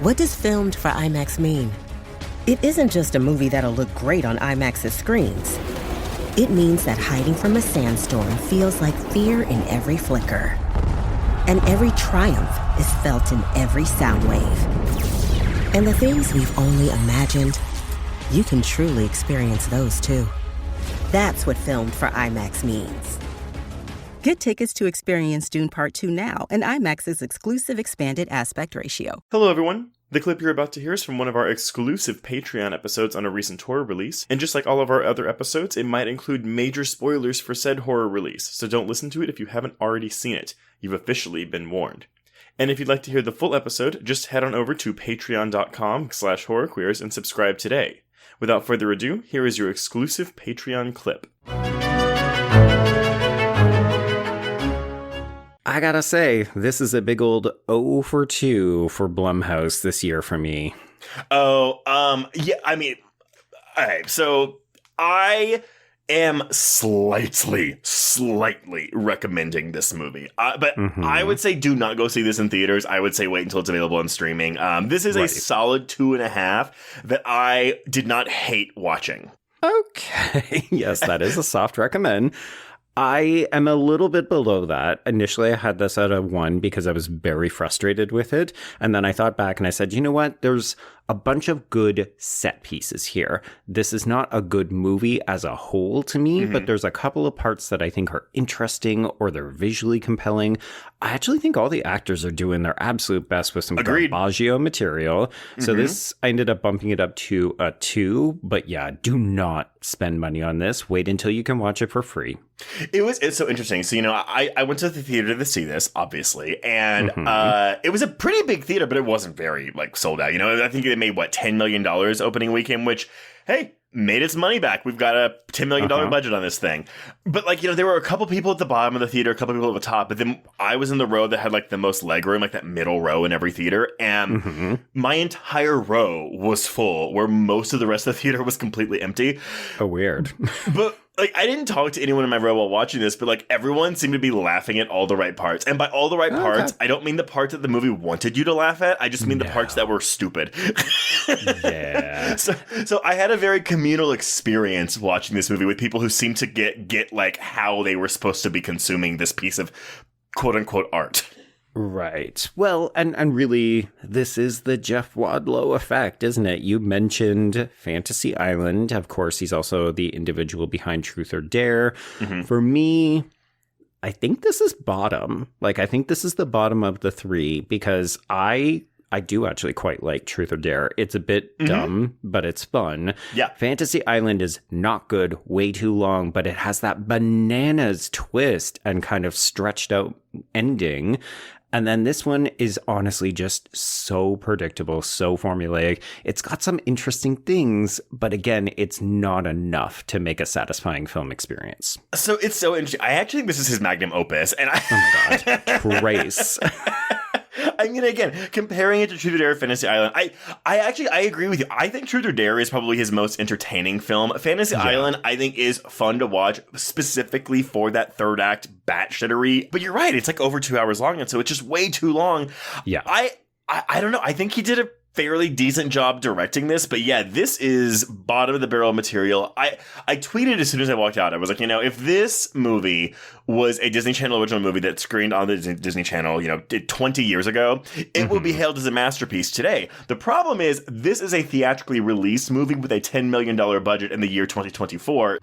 What does filmed for IMAX mean? It isn't just a movie that'll look great on IMAX's screens. It means that hiding from a sandstorm feels like fear in every flicker. And every triumph is felt in every sound wave. And the things we've only imagined, you can truly experience those too. That's what filmed for IMAX means. Get tickets to experience Dune Part 2 now and IMAX's exclusive expanded aspect ratio. Hello, everyone. The clip you're about to hear is from one of our exclusive Patreon episodes on a recent horror release, and just like all of our other episodes, it might include major spoilers for said horror release, so don't listen to it if you haven't already seen it. You've officially been warned. And if you'd like to hear the full episode, just head on over to patreon.com/horrorqueers and subscribe today. Without further ado, here is your exclusive Patreon clip. I gotta say, this is a big old 0 for 2 for Blumhouse this year for me. Yeah, I mean, alright, so I am slightly recommending this movie. But I would say do not go see this in theaters. I would say wait until it's available on streaming. This is a solid 2.5 that I did not hate watching. Okay, yes, that is a soft recommend. I am a little bit below that. Initially, I had this at a 1 because I was very frustrated with it. And then I thought back and I said, you know what? There's a bunch of good set pieces here. This is not a good movie as a whole to me, but there's a couple of parts that I think are interesting or they're visually compelling. I actually think all the actors are doing their absolute best with some Garbaggio material. So this, I ended up bumping it up to a 2. But yeah, do not spend money on this. Wait until you can watch it for free. It's so interesting. So, you know, I went to the theater to see this, obviously, and it was a pretty big theater, but it wasn't very, like, sold out. You know, I think they made, $10 million opening weekend, which, hey, made its money back. We've got a $10 million budget on this thing. But, like, you know, there were a couple people at the bottom of the theater, a couple people at the top, but then I was in the row that had, like, the most legroom, like that middle row in every theater, and my entire row was full, where most of the rest of the theater was completely empty. Oh, weird. But like, I didn't talk to anyone in my row while watching this, but like everyone seemed to be laughing at all the right parts. And by all the right parts, I don't mean the parts that the movie wanted you to laugh at. I just mean the parts that were stupid. Yeah. So I had a very communal experience watching this movie with people who seemed to get like how they were supposed to be consuming this piece of quote unquote art. Right. Well, and really, this is the Jeff Wadlow effect, isn't it? You mentioned Fantasy Island. Of course, he's also the individual behind Truth or Dare. For me, I think this is bottom. Like, I think this is the bottom of the 3 because I do actually quite like Truth or Dare. It's a bit dumb, but it's fun. Yeah. Fantasy Island is not good, way too long, but it has that bananas twist and kind of stretched out ending. And then this one is honestly just so predictable, so formulaic. It's got some interesting things, but again, it's not enough to make a satisfying film experience. So it's so interesting. I actually think this is his magnum opus. And oh my God, Trace. I mean, again, comparing it to Truth or Dare, Fantasy Island, I agree with you. I think Truth or Dare is probably his most entertaining film. Fantasy Island, I think, is fun to watch specifically for that third act batshittery. But you're right, it's like over 2 hours long, and so it's just way too long. Yeah. I don't know. I think he did a fairly decent job directing this, but yeah, this is bottom of the barrel material. I tweeted as soon as I walked out. I was like, you know, if this movie was a Disney Channel original movie that screened on the Disney Channel, you know, 20 years ago, it would be hailed as a masterpiece today. The problem is, this is a theatrically released movie with a $10 million budget in the year 2024.